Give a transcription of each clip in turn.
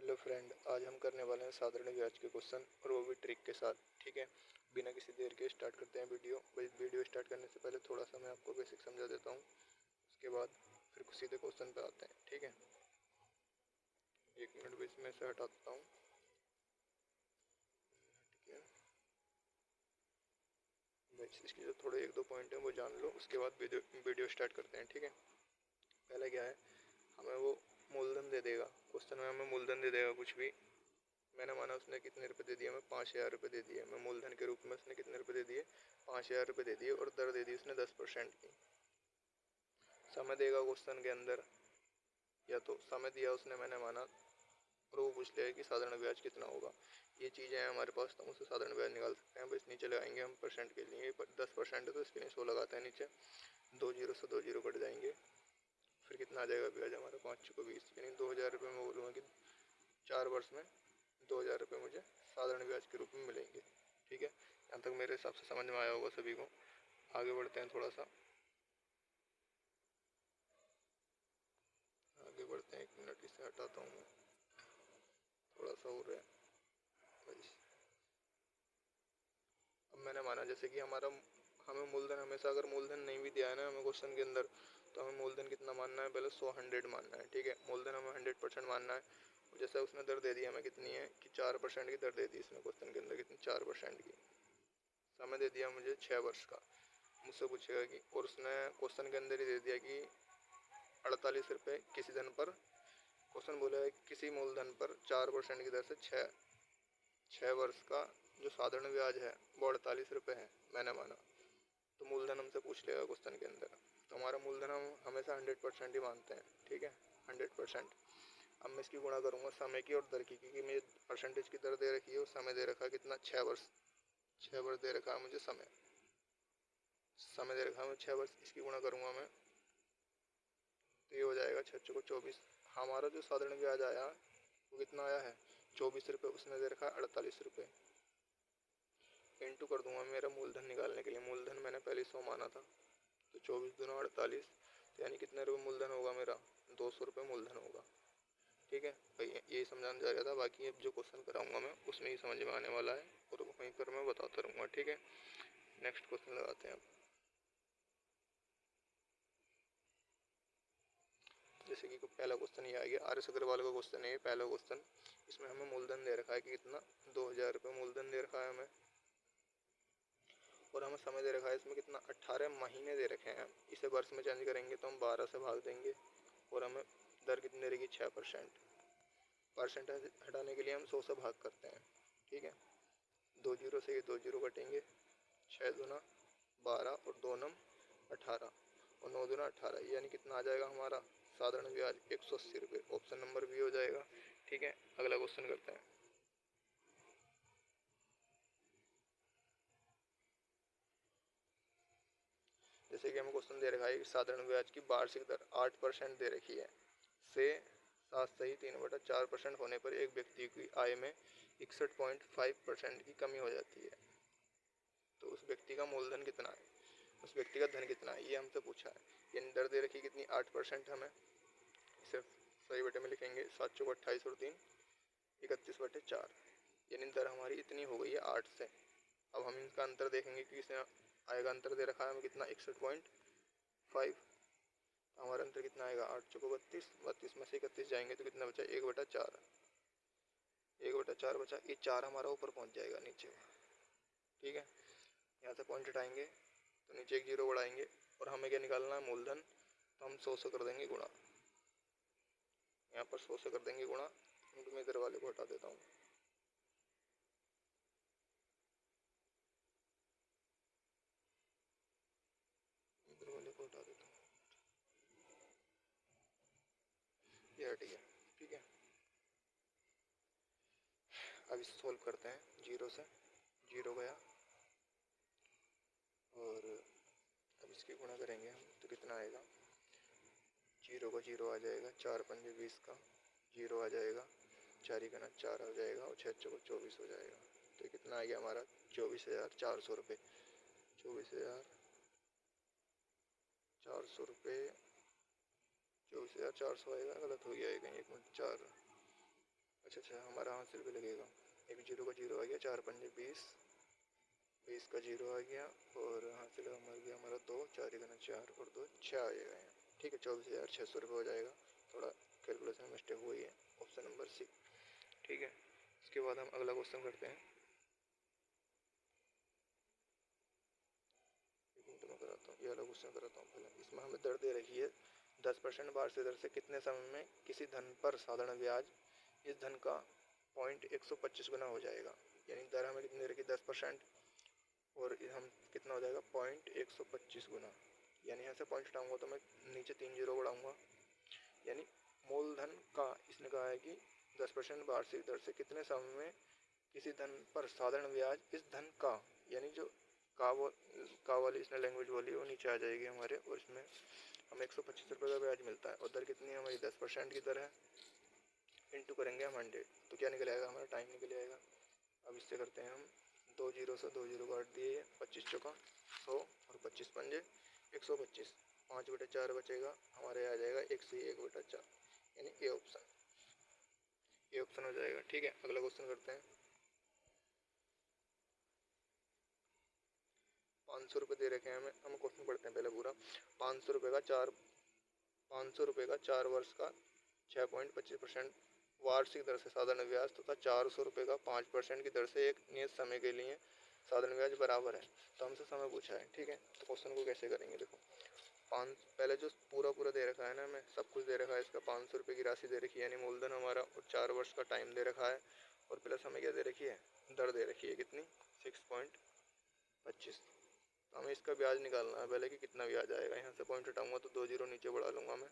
Hello friend, आज हम करने वाले हैं साधारण ब्याज के क्वेश्चन और वो भी ट्रिक के साथ। ठीक है, बिना किसी देर के स्टार्ट करते हैं वीडियो। बस वीडियो स्टार्ट करने से पहले थोड़ा सा मैं आपको बेसिक समझा देता हूँ, उसके बाद फिर सीधे क्वेश्चन पे आते हैं। ठीक है, एक मिनट बीच में से हटा देता हूँ। ठीक है, बस इसके जो थोड़े एक दो पॉइंट हैं वो जान लो, उसके बाद वीडियो स्टार्ट करते हैं। ठीक है, पहले क्या है, हमें वो मूलधन दे देगा। क्वेश्चन में हमें मूलधन दे देगा कुछ भी। मैंने माना उसने कितने रुपए दे दिए, हमें 5,000 रुपये दे दिए। मैं मूलधन के रूप में उसने कितने रुपए दे दिए, 5,000 रुपये दे दिए, और दर दे दी उसने 10% की। समय देगा क्वेश्चन के अंदर, या तो समय दिया उसने मैंने माना, और वो पूछ लिया कि साधारण ब्याज कितना होगा। ये चीज़ें हैं हमारे पास, तो हम उससे साधारण ब्याज निकाल सकते हैं। बस नीचे लगाएंगे हम परसेंट के लिए, 10% है तो इसके लिए 100 लगाते हैं नीचे। 2 जीरो से 2 जीरो कट जाएंगे, फिर कितना आ जाएगा ब्याज हमारा, 5 को 20, यानी 2,000 रुपये में बोलूँगा कि 4 वर्ष में 2,000 रुपये मुझे साधारण ब्याज के रूप में मिलेंगे। ठीक है, यहाँ तक मेरे हिसाब से समझ में आया होगा सभी को। आगे बढ़ते हैं, थोड़ा सा आगे बढ़ते हैं। 1 मिनट इसे हटाता हूँ मैं, थोड़ा सा हो रहा है बस। अब मैंने माना जैसे कि हमें मूलधन हमेशा, अगर मूलधन नहीं भी दिया है ना हमें क्वेश्चन के अंदर, तो हमें मूलधन कितना मानना है, पहले 100 मानना है। ठीक है, मूलधन हमें 100% मानना है। जैसे उसने दर दे दी हमें कितनी है कि 4% की दर दे दी इसने क्वेश्चन के अंदर, कितनी 4% की। समय दे दिया मुझे 6 वर्ष का। मुझसे पूछेगा कि, और उसने क्वेश्चन के अंदर ही दे दिया कि 48 रुपये किसी धन पर, क्वेश्चन बोला है किसी मूलधन पर 4% की दर से छः वर्ष का जो साधारण ब्याज है वो 48 रुपये है। मैंने माना तो मूलधन हमसे पूछ लेगा क्वेश्चन के अंदर, तो हमारा मूलधन हम हमेशा 100% ही मानते हैं। ठीक है, 100%। अब मैं इसकी गुणा करूँगा समय की और दर की, क्योंकि मुझे परसेंटेज की दर दे रखी है और समय दे रखा है कितना, 6 वर्ष। 6 वर्ष दे रखा है मुझे, समय दे रखा है मुझे 6 वर्ष। इसकी गुणा करूँगा मैं तो ये हो जाएगा 6 को 24। हमारा जो साधारण ब्याज आया वो कितना आया है, 24 रुपये। उसने दे रखा है 48 रुपये। इंटू कर दूंगा मेरा मूलधन निकालने के लिए। मूलधन मैंने पहले 100 माना था, तो 24 दूना 48, तो यानी कितने रुपये मूलधन होगा मेरा, 200 रुपये मूलधन होगा। ठीक है भाई, यही समझाना चाह रहा था। बाकी अब जो क्वेश्चन कराऊंगा मैं उसमें ही समझ में आने वाला है, और वहीं पर मैं बताता रहूँगा। ठीक है, नेक्स्ट क्वेश्चन लगाते हैं। जैसे कि पहला क्वेश्चन ये आ गया, आर एस अग्रवाल का क्वेश्चन है ये, पहला क्वेश्चन। इसमें हमें मूलधन दे रखा है कि कितना, 2,000 रुपये मूलधन दे रखा है हमें, और हमें समय दे रखा है इसमें कितना, 18 महीने दे रखे हैं। इसे वर्ष में चेंज करेंगे तो हम 12 से भाग देंगे, और हमें दर कितनी रहेगी, 6%। परसेंट हटाने के लिए हम 100 से भाग करते हैं। ठीक है, 2 जीरो से ये 2 जीरो कटेंगे, 6 दूना 12 और 2 नम 18, और 9 दूना 18, यानी कितना आ जाएगा हमारा साधारण ब्याज, 180 रुपये। ऑप्शन नंबर बी हो जाएगा। ठीक है, अगला क्वेश्चन करते हैं। जैसे कि हमें क्वेश्चन दे रखा है कि साधारण ब्याज की वार्षिक दर 8% दे रखी है, से 7 सही 3/4% होने पर एक व्यक्ति की आय में 61.5% की कमी हो जाती है, तो उस व्यक्ति का मूलधन कितना है, उस व्यक्ति का धन कितना है, ये हमसे पूछा है। यानी दर दे रखी कितनी, 8% हमें। इसे सही बटे में लिखेंगे, 7 चौक 28 और 3 31/4, यानी दर हमारी इतनी हो गई है 8 से। अब हम इनका अंतर देखेंगे कि इसमें आएगा, अंतर दे रखा है हमें कितना, 61.5। हमारा अंतर कितना आएगा, 8 चौको 32, 32 में से 31 जाएंगे तो कितना बचा, 1/4। 1/4 बचा, ये 4 हमारा ऊपर पहुंच जाएगा नीचे। ठीक है, यहाँ से पॉइंट हटाएंगे तो नीचे एक जीरो बढ़ाएंगे, और हमें क्या निकालना है, मूलधन। तो हम 100 से कर देंगे गुणा, यहाँ पर 100 से कर देंगे गुणा। मैं इधर वाले को हटा देता हूँ, इधर वाले को हटा देता हूँ, ये हट गया। ठीक है, अब इसे सोल्व करते हैं। जीरो से जीरो गया, और अब इसकी गुणा करेंगे हम तो कितना आएगा, जीरो का जीरो आ जाएगा, 4×5 = 20 का जीरो आ जाएगा, 4 ही करना 4 हो जाएगा, और 6×4 = 24 हो जाएगा। तो कितना आ गया हमारा, 24,400 रुपये। 24,400 रुपये, 24,400 आएगा, गलत हो गया है कहीं, 1 मिनट, 4 अच्छा, हमारा हासिल भी लगेगा। एक जीरो का जीरो आ गया, 4×5 = 20, 20 का जीरो आ गया और हासिल मर गया हमारा 2, 4×4 और 2 6 आ जाएगा यहाँ। ठीक है, 24,600 रुपये हो जाएगा। थोड़ा कैलकुलेशन मिस्टेक हुई है। Option number C. ठीक है, इसके बाद हम अगला क्वेश्चन करते हैं। तो मैं कराता हूँ, ये वाला क्वेश्चन कराता हूँ पहले। इसमें हमें दर दे रखी है 10% वार्षिक दर से कितने समय में किसी धन पर साधारण ब्याज इस धन का 0.125 गुना हो जाएगा। यानी दर हमें कितनी दे रखी है 10% और हम कितना हो जाएगा 0.125 गुना। यानी यहाँ से पॉइंट हटाऊंगा तो मैं नीचे 3 जीरो बढ़ाऊंगा। यानी मूलधन का इसने कहा है कि 10% वार्षिक दर से कितने समय में किसी धन पर साधारण ब्याज इस धन का, यानी जो का वाली इसने लैंग्वेज बोली वो नीचे आ जाएगी हमारे, और इसमें हमें 125 रुपये का ब्याज मिलता है और दर कितनी है हमारी 10% की दर है। इंटू करेंगे हम 100 तो क्या निकल आएगा हमारा टाइम निकल आएगा। अब इससे करते हैं हम 2 जीरो से 2 जीरो काट दिए, 25 चौका 100 और 25 पंजे 125, 5/4 बचेगा हमारे, आ जाएगा 101/4, यानी ए ऑप्शन, ये ऑप्शन हो जाएगा। ठीक है, अगला क्वेश्चन करते हैं। 500 रुपये दे रखे हैं हमें, हम क्वेश्चन पढ़ते हैं पहले पूरा। 500 रुपये का 4 वर्ष का 6.25% वार्षिक दर से साधारण ब्याज तथा 400 रुपये का 5% की दर से एक नियत समय के लिए साधारण ब्याज बराबर है। तो हमसे समय पूछा है। ठीक है, तो क्वेश्चन को कैसे करेंगे, देखो पहले जो पूरा दे रखा है ना, हमें सब कुछ दे रखा है। इसका 500 रुपये की राशि दे रखी है, यानी मूलधन हमारा, और 4 वर्ष का टाइम दे रखा है, और प्लस हमें क्या दे रखी है, दर दे रखी है कितनी 6.25। तो हमें इसका ब्याज निकालना है पहले कि कितना ब्याज आएगा। यहाँ से पॉइंट हटाऊंगा तो 2 जीरो नीचे बढ़ा लूँगा मैं,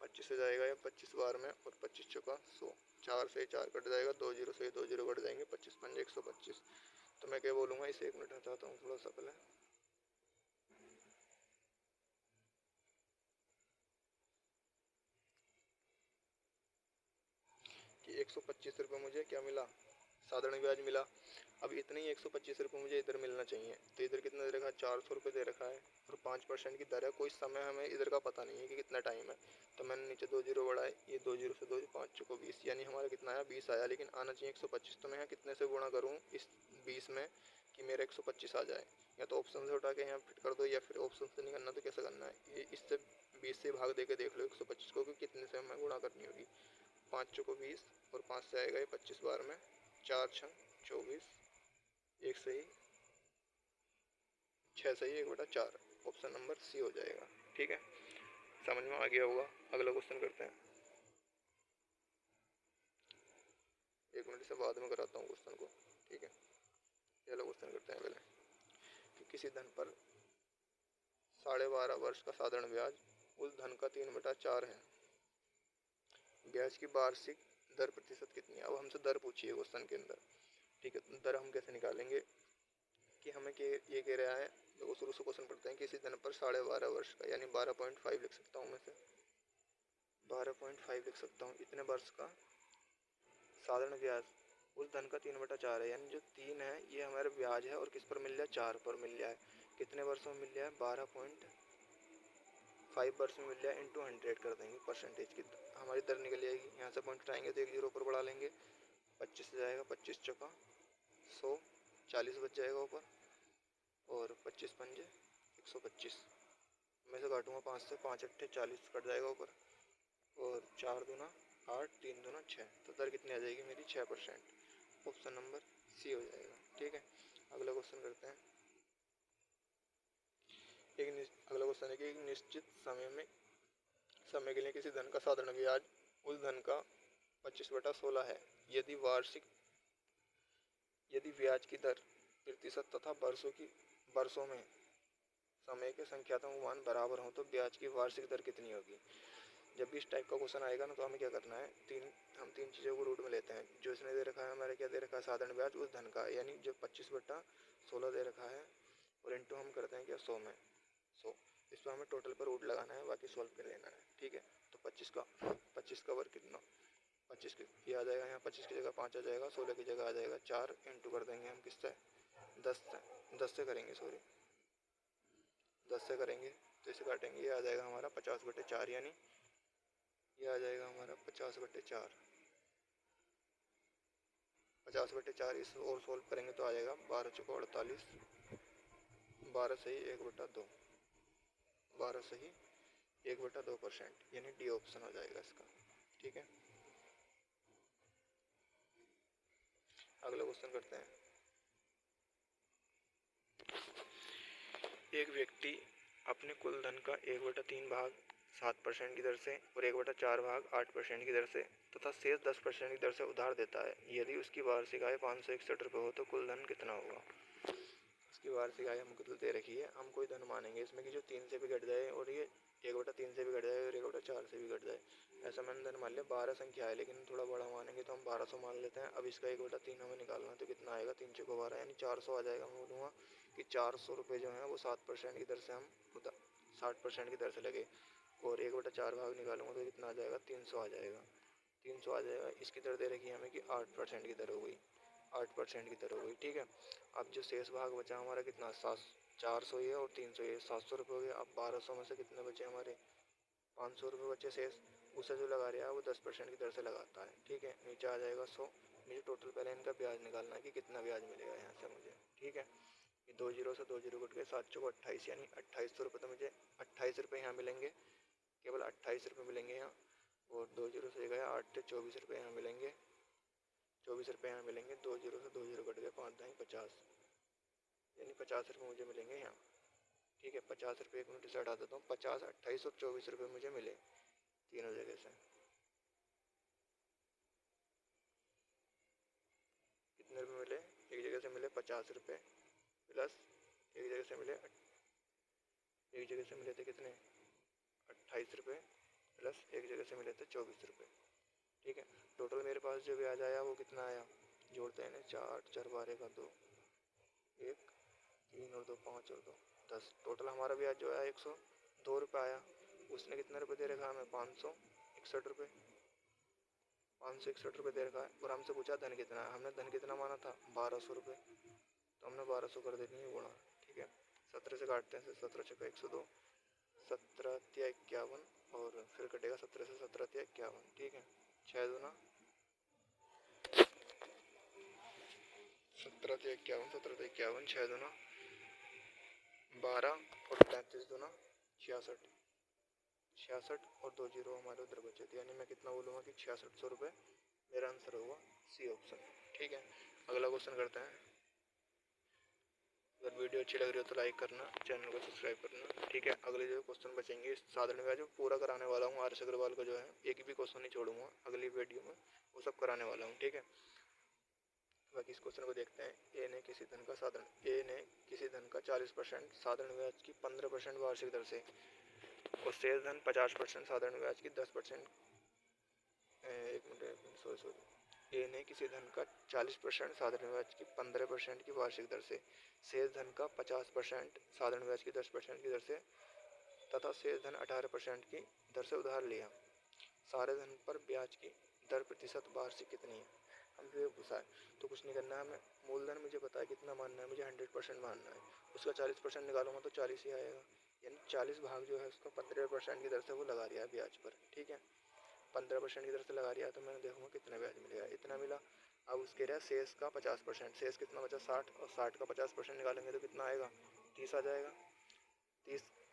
25 से जाएगा या 25 बार में, और 25 चौका 100, 4 से 4 कट जाएगा, 2 जीरो से 2 जीरो कट जाएंगे, 25 पंजे 125। तो मैं क्या बोलूँगा, इसे 1 मिनट हटाता हूँ थोड़ा सा पहले। कि 125 रुपये मुझे क्या मिला, साधारण ब्याज मिला। अब इतने ही 125 रुपये मुझे इधर मिलना चाहिए। तो इधर कितना दे रखा है, 400 रुपये दे रखा है और 5% की दर है। कोई समय हमें इधर का पता नहीं है कि कितना टाइम है। तो मैंने नीचे 2 जीरो बढ़ाए, ये 2 जीरो से 2 5 चौको 20, यानी हमारा कितना आया 20 आया, लेकिन आना चाहिए 125। तो मैं यहाँ कितने से गुणा करूँ इस 20 में कि मेरा 125 आ जाए। या तो ऑप्शन से उठा के यहाँ फिट कर दो, या फिर ऑप्शन से नहीं करना तो कैसे करना है, इससे 20 से भाग दे के देख लो 125 को कि कितने से हमें गुणा करनी होगी। 5 चौको 20 और 5 से आएगा ये 25 बार में, 4 छंग 24, 1 सही 6 सही 1/4, ऑप्शन नंबर सी हो जाएगा। ठीक है, समझ में आ गया होगा। अगला क्वेश्चन करते हैं। 1 मिनट से बाद में कराता हूँ क्वेश्चन को। ठीक है, ये लो क्वेश्चन करते हैं पहले कि किसी धन पर 12.5 वर्ष का साधारण ब्याज उस धन का 3/4 है। ब्याज की वार्षिक दर प्रतिशत कितनी है। अब हमसे दर पूछिए क्वेश्चन के अंदर। ठीक है, तो दर हम कैसे निकालेंगे कि हमें ये कह रहा है, देखो शुरू से क्वेश्चन पढ़ते हैं। किसी धन पर 12.5 वर्ष का, यानी 12.5 लिख सकता हूँ मैं से, 12.5 लिख सकता हूँ। इतने वर्ष का साधारण ब्याज उस धन का 3/4 है, यानी जो 3 है ये हमारा ब्याज है, और किस पर मिल जाए, 4 पर मिल जाए। कितने वर्षों में मिल जाए, 12.5 वर्ष में मिल जाए, इंटू 100 कर देंगे परसेंटेज की, हमारी दर निकल जाएगी। यहाँ से पॉइंट उठाएंगे तो 1 जीरो ऊपर बढ़ा लेंगे, 25 से जाएगा, 25 चौका 100, 40 बच जाएगा ऊपर, और 25 पंजे 125 में से काटूंगा 5 से, 5 अट्ठे 40 कट जाएगा ऊपर, और 4 दूना 8, 3 दूना 6, तो दर कितनी आ जाएगी मेरी 6%, ऑप्शन नंबर सी हो जाएगा। ठीक है, अगला क्वेश्चन करते हैं। अगला क्वेश्चन है कि एक निश्चित समय के लिए किसी धन का साधारण ब्याज उस धन का 25/16 है। यदि ब्याज की दर प्रतिशत तथा वर्षों में समय के संख्यात्मक मान बराबर हों तो ब्याज की वार्षिक दर कितनी होगी। जब भी इस टाइप का क्वेश्चन आएगा ना, तो हमें क्या करना है, हम तीन चीज़ों को रूट में लेते हैं। जो इसने दे रखा है हमारे, क्या दे रखा है, साधारण ब्याज उस धन का, यानी जो 25/16 दे रखा है, और इंटू हम करते हैं क्या 100 में, 100 इस पर हमें टोटल पर रूट लगाना है, बाकी सॉल्व कर लेना है। ठीक है, तो 25 का वर्ग कितना, 25 की आ जाएगा, यहाँ 25 की जगह 5 आ जाएगा, 16 की जगह आ जाएगा 4, इंटू कर देंगे हम किससे, 10 से करेंगे, सॉरी 10 से करेंगे, तो इसे काटेंगे, ये आ जाएगा हमारा 50/4, यानी ये आ जाएगा हमारा 50/4। 50/4 इस और सोल्व करेंगे तो आ जाएगा 12 चौको 48, 12 सही 1/2, 12 सही 1/2%, यानी डी ऑप्शन हो जाएगा इसका। ठीक है, अगला क्वेश्चन करते हैं। एक व्यक्ति अपने कुल धन का 1/3 भाग 7% की दर से और 1/4 भाग 8% की दर से तथा शेष 10% की दर से उधार देता है। यदि उसकी वार्षिक आय 561 रुपये हो तो कुल धन कितना होगा? उसकी वार्षिक आय हमको दे रखी है, हम कोई धन मानेंगे इसमें कि जो 3 से भी घट जाए और ये 1/3 से भी घट जाए और 1/4 से भी घट जाए। ऐसा मैंने धन मान लिया, 12 संख्या है लेकिन थोड़ा बड़ा मानेंगे तो हम 1200 मान लेते हैं। अब इसका 1/3 हमें निकालना है तो कितना आएगा? 3 चौको 12 यानी 400 आ जाएगा। मैं बोलूँगा कि 400 रुपये जो है वो 7% की दर से हम 60% की दर से लगे और 1/4 भाग निकालूंगा तो कितना आ जाएगा? 300 आ जाएगा। 300 आ जाएगा। इसकी दर दे रखी है हमें कि 8% की दर हो गई, 8% की दर हो गई। ठीक है, अब जो शेष भाग बचा हमारा कितना? 400 ये और 300 ये, 700 रुपये हो गया। अब 1200 में से कितने बचे हमारे? 500 रुपये बचे शेष। उसे जो लगा रहा है वो 10% की दर से लगाता है। ठीक है, नीचे आ जाएगा 100। मुझे टोटल पहले इनका ब्याज निकालना है कि कितना ब्याज मिलेगा यहाँ से मुझे। ठीक है, 2 जीरो से 2 जीरो कट गए, 7 चौको 28 यानी 2800 रुपये। तो मुझे 28 रुपये यहाँ मिलेंगे, केवल 28 रुपये मिलेंगे यहाँ। और 2 जीरो से गया 8 से 24 रुपये यहाँ मिलेंगे, 24 रुपये यहाँ मिलेंगे। 2 जीरो से 2 जीरो कट गए, 5 दाई 50 यानी 50 रुपये मुझे मिलेंगे यहाँ। ठीक है, 50 रुपये एक मिनट से हटा देता हूँ। 50, 28 और 24 रुपये मुझे मिले तीनों जगह से। कितने रुपये मिले? एक जगह से मिले 50 रुपये प्लस एक जगह से मिले थे कितने? 28 रुपये प्लस एक जगह से मिले थे 24 रुपये। ठीक है, टोटल मेरे पास जो ब्याज आया वो कितना आया? जोड़ते हैं ना, 4 4 12 का 2, 1 3 और 2 5 और 2 10। टोटल हमारा ब्याज जो है 102 रुपये आया। उसने कितने रुपये दे रखा हमें? 561 रुपये, 561 रुपये दे रखा है। और हमसे पूछा धन कितना है। हमने धन कितना माना था? 1200 रुपये, तो हमने 1200 कर देनी है गुणा। ठीक है, 17 से काटते हैं, 17 छक्का 102, 17 तिया 51 और फिर कटेगा 17 से, 17 तिया 51। ठीक है, 6 दूना 17 तिया 51, 17 तिया 51, 6 दूना 12 और 35 दूना 66, 66 और 2 जीरो हमारे उधर बचे थे, यानी मैं कितना बोलूँगा कि 6600 रुपये मेरा आंसर होगा, सी ऑप्शन। ठीक है, अगला क्वेश्चन करते हैं। अगर वीडियो अच्छी लग रही हो तो लाइक करना, चैनल को सब्सक्राइब करना। ठीक है, अगले जो क्वेश्चन बचेंगे साधारण ब्याज पूरा कराने वाला हूँ। आर एस अग्रवाल का जो है एक भी क्वेश्चन नहीं छोड़ूंगा अगली वीडियो में, वो सब कराने वाला हूँ। ठीक है, बाकी इस क्वेश्चन को देखते हैं। ए ने किसी धन का 40% साधारण ब्याज की 15% वार्षिक दर से और शेष धन 50% साधारण ब्याज की 10%, एक मिनट सॉरी, ए ने किसी धन का 40% साधारण ब्याज की 15% की वार्षिक दर से, शेष धन का 50% साधारण ब्याज की 10% की दर से तथा शेष धन 18% की दर से उधार लिया। सारे धन पर ब्याज की दर प्रतिशत वार्षिक कितनी है? हमसे ये पूछा है तो कुछ नहीं करना है हमें। मूलधन मुझे पता है कितना मानना है, मुझे 100% मानना है। उसका 40% निकालूंगा तो 40 ही आएगा, यानी 40 भाग जो है उसका 15% की दर से वो लगा रहा है ब्याज पर। ठीक है, 15% की दर से लगा रहा है तो मैं देखूंगा कितना ब्याज मिलेगा, इतना मिला। अब उसके रहा शेष का 50%, शेष कितना बचा? 60, और 60 का 50% निकालेंगे तो कितना आएगा? 30 आ जाएगा।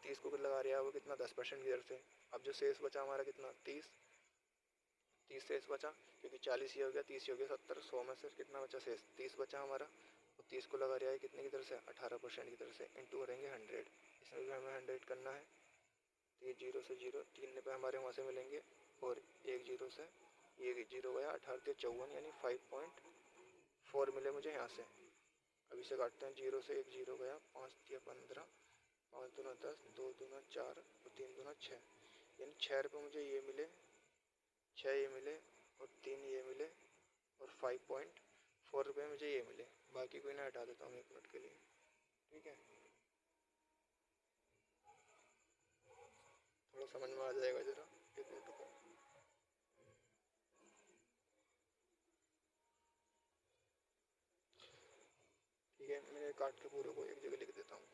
30 को लगा रहा है वो कितना? 10% की दर से। अब जो शेष बचा हमारा कितना? 30 शेष बचा, क्योंकि 40 ये हो गया, 30 हो गया 70, 100 में से कितना बचा? शेष 30 बचा हमारा। और 30 को लगा रहा है कितने की दर से? 18% की दर से, इंटू करेंगे 100। इसमें भी हमें 100 करना है। तो ये 0 से 0, 3 रुपये हमारे वहाँ से मिलेंगे और एक जीरो से ये जीरो गया, 18 54 यानी 5.4 मिले मुझे यहाँ से। अब इसे काटते हैं, 0 से एक जीरो गया, 5 या 15, 5 दूना 10, 2 दूना 4 और 3 दूना 6, यानी 6 रुपये मुझे ये मिले, 6 ये मिले और 3 ये मिले और 5.4 रुपये मुझे ये मिले। बाकी कोई ना हटा देता हूँ 1 मिनट के लिए। ठीक है, थोड़ा समझ में आ जाएगा जरा, 1 मिनट को। ठीक है, मैं काट के पूरे को एक जगह लिख देता हूँ।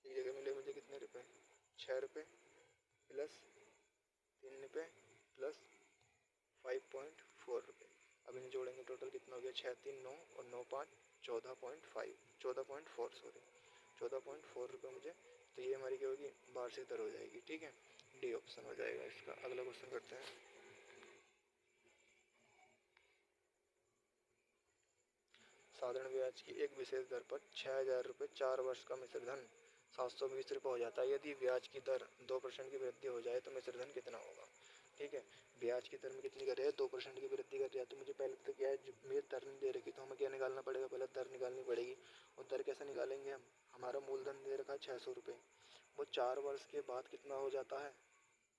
एक जगह मिले मुझे कितने रुपए? 6 रुपये प्लस 3 रुपये प्लस 5.4 रुपये। अब इन्हें जोड़ेंगे, टोटल कितना हो गया, 6 3 9 और 9 5 14.5 14.4 सॉरी 14.4 रुपये मुझे। तो ये हमारी क्या होगी, वार्षिक दर हो जाएगी। ठीक है, डी ऑप्शन हो जाएगा इसका। अगला क्वेश्चन करते हैं। साधारण ब्याज की एक विशेष दर पर 6,000 रुपये 4 वर्ष का मिश्र धन 720 रुपये हो जाता है। यदि ब्याज की दर 2% की वृद्धि हो जाए तो मिश्र धन कितना होगा। ठीक है, ब्याज की दर में कितनी कर रहे हैं, 2% की वृद्धि कर रहा है। तो मुझे पहले तो क्या है, मेरी दर नहीं दे रखी तो हमें क्या निकालना पड़ेगा, पहले दर निकालनी पड़ेगी। और दर कैसे निकालेंगे हम, हमारा मूलधन दे रखा है 600 रुपये, वो 4 वर्ष के बाद कितना हो जाता है,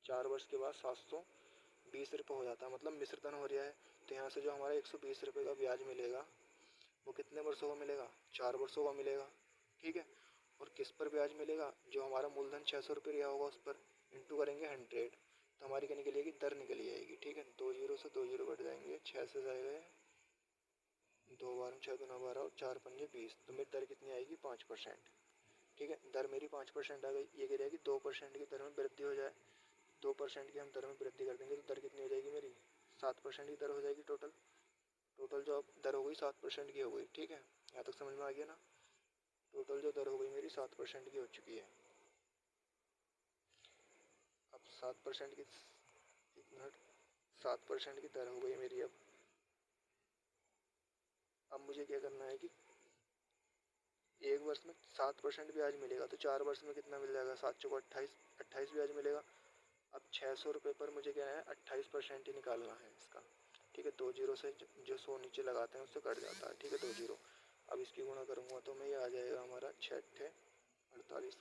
4 वर्ष के बाद 720 रुपये हो जाता है, मतलब मिश्र धन हो रहा है। तो यहाँ से जो हमारा 120 रुपये का ब्याज मिलेगा वो कितने वर्षों का मिलेगा, 4 वर्षों का मिलेगा। ठीक है, और किस पर ब्याज मिलेगा, जो हमारा मूलधन 600 रुपये रिया होगा उस पर इंटू करेंगे 100, तो हमारी क्या निकलेगी, दर निकल आएगी। ठीक है, 2 जीरो से 2 जीरो कट जाएंगे, 6 से जाएगा 2 बार 6 दूना 12 और 4 पंजे 20, तो मेरी दर कितनी आएगी, 5%। ठीक है, दर मेरी 5% आ गई। ये कह रहा है कि 2% की दर में वृद्धि हो जाए, 2% की हम दर में वृद्धि कर देंगे तो दर कितनी हो जाएगी मेरी, 7% की दर हो जाएगी। टोटल जो अब दर हो गई 7% की हो गई। ठीक है, यहाँ तक समझ में आ गया ना। टोटल जो दर हो गई मेरी 7% की हो चुकी है। अब 7% की 7% की दर हो गई मेरी। अब मुझे क्या करना है कि एक वर्ष में 7% ब्याज मिलेगा तो 4 वर्ष में कितना मिल जाएगा, 7 चौको 28, 28 ब्याज मिलेगा। अब 600 रुपये पर मुझे क्या है, 28% ही निकालना है इसका। ठीक है, 2 जीरो से जो 100 नीचे लगाते हैं उससे कट जाता है। ठीक है, 2 जीरो। अब इसकी गुणा करूँगा तो मैं ये आ जाएगा हमारा 6 48,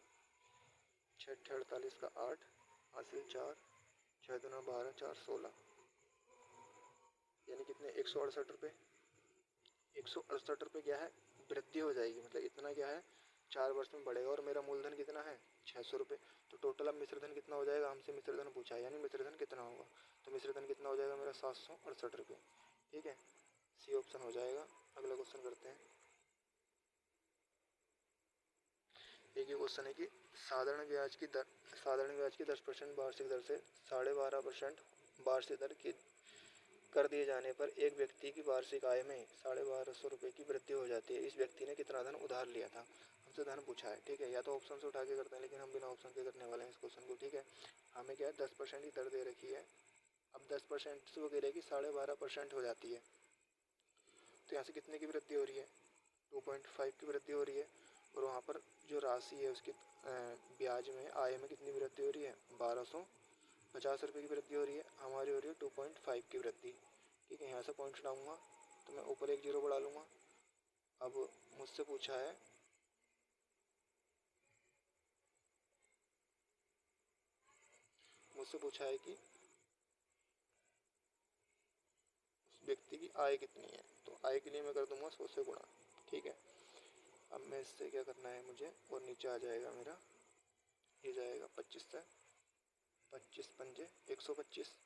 6 48 का 8 हासिल 4, 6 दूना 12 4 16, यानी कितने, 168 रुपये। 168 रुपये क्या है, वृद्धि हो जाएगी, मतलब इतना क्या है 4 वर्ष में बढ़ेगा। और मेरा मूलधन कितना है, 600 रुपये। तो टोटल अब मिश्रधन कितना हो जाएगा, हमसे मिश्रधन पूछा है, यानी मिश्रधन कितना होगा। तो मिश्रधन कितना हो जाएगा मेरा, 768 रुपये। ठीक है, सी ऑप्शन हो जाएगा। अगला क्वेश्चन करते हैं। एक ही क्वेश्चन है कि साधारण ब्याज की 10% वार्षिक दर से 12.5% वार्षिक दर की कर दिए जाने पर एक व्यक्ति की वार्षिक आय में 1250 रुपये की वृद्धि हो जाती है। इस व्यक्ति ने कितना धन उधार लिया था, हमसे धन पूछा है। ठीक है, या तो ऑप्शन से उठा के करते हैं, लेकिन हम बिना ऑप्शन के करने वाले हैं इस क्वेश्चन को। ठीक है, हमें क्या है 10% की दर दे रखी है। अब 10% से वो कह रहे कि 12.5% हो जाती है, तो यहाँ से कितने की वृद्धि हो रही है, 2.5 की वृद्धि हो रही है। और वहाँ पर जो राशि है उसकी ब्याज में, आय में कितनी वृद्धि हो रही है, 1250 रुपये की वृद्धि हो रही है। हमारी हो रही है 2.5 की वृद्धि। ठीक है, यहाँ से पॉइंट हटाऊँगा तो मैं ऊपर एक जीरो बढ़ा लूँगा। अब मुझसे पूछा है कि उस व्यक्ति की आय कितनी है, तो आय के लिए मैं कर दूंगा 100 से गुणा। ठीक है, अब मैं इससे क्या करना है मुझे, और नीचे आ जाएगा मेरा, ये जाएगा 25 से, 25 पंजे 125।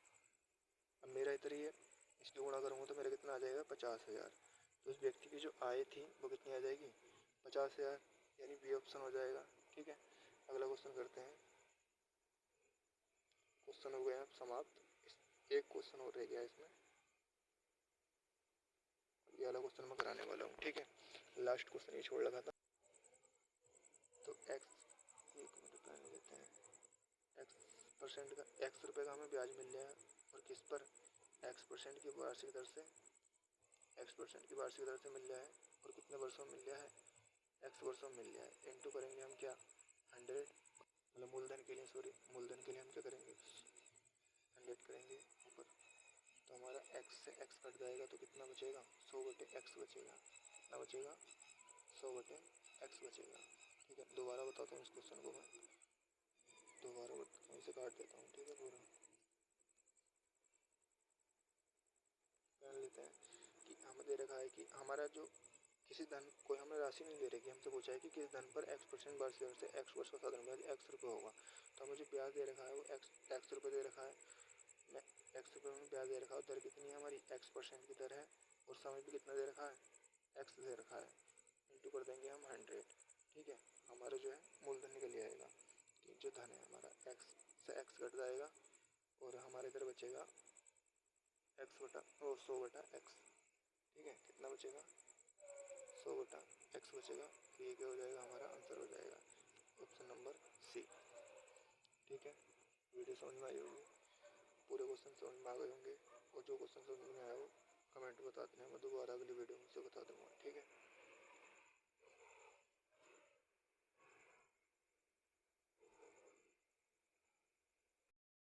अब मेरा इधर ही है, इसकी गुणा करूँगा तो मेरा कितना आ जाएगा, 50,000। तो उस व्यक्ति की जो आय थी वो कितनी आ जाएगी, 50,000, यानी बी ऑप्शन हो जाएगा। ठीक है, अगला क्वेश्चन करते हैं। क्वेश्चन हो गए हैं समाप्त। एक क्वेश्चन और रह गया इसमें, ये वाला क्वेश्चन मैं कराने वाला हूँ। ठीक है, लास्ट क्वेश्चन ये छोड़ लगा था। तो एक्स, एक मिनट पहले लेते हैं, एक्स% का, एक्स रुपये का हमें ब्याज मिल रहा है, और किस पर, एक्स% की वार्षिक दर से, एक्स% की वार्षिक दर से मिल रहा है, और कितने वर्षों में मिल रहा है, एक्स वर्षों में मिल रहा है। इंटू करेंगे हम क्या, 100, मतलब मूलधन के लिए, सॉरी मूलधन के लिए हम क्या करेंगे, 100 करेंगे ऊपर। तो हमारा एक्स से एक्स कट जाएगा तो कितना बचेगा, 100/x बचेगा। कितना बचेगा, 100/x बचेगा। ठीक है, दोबारा बताता हूँ इस क्वेश्चन को मैं, दोबारा बताता हूँ, इसे काट देता हूँ। ठीक है, पूरा जान लेते हैं कि हमें दे रखा है कि हमारा जो किसी धन, कोई हमें राशि नहीं दे रही, हमसे पूछा है कि किस धन पर x% वार्षिक दर से x वर्ष का साधारण ब्याज x रुपये होगा। तो मुझे ब्याज दे रखा है वो x रुपये दे रखा है, मैं x रुपये में ब्याज दे रखा है। दर कितनी है हमारी, x% की दर है, और समय भी कितना दे रखा है, x दे रखा है। इंटू कर देंगे हम 100। ठीक है, हमारा जो है मूलधन निकल आएगा। जो धन है हमारा x से x कट जाएगा, और हमारे इधर बचेगा x बटा 100/x। ठीक है, कितना बचेगा 100/x बचेगा। ये क्या हो जाएगा, हमारा आंसर हो जाएगा ऑप्शन नंबर सी। ठीक है, वीडियो समझ में आई होगी, पूरे क्वेश्चन समझ में आ गए होंगे, और जो क्वेश्चन समझ में आया हो कमेंट बता देना, मैं दोबारा अगली वीडियो में से बता दूंगा। ठीक है।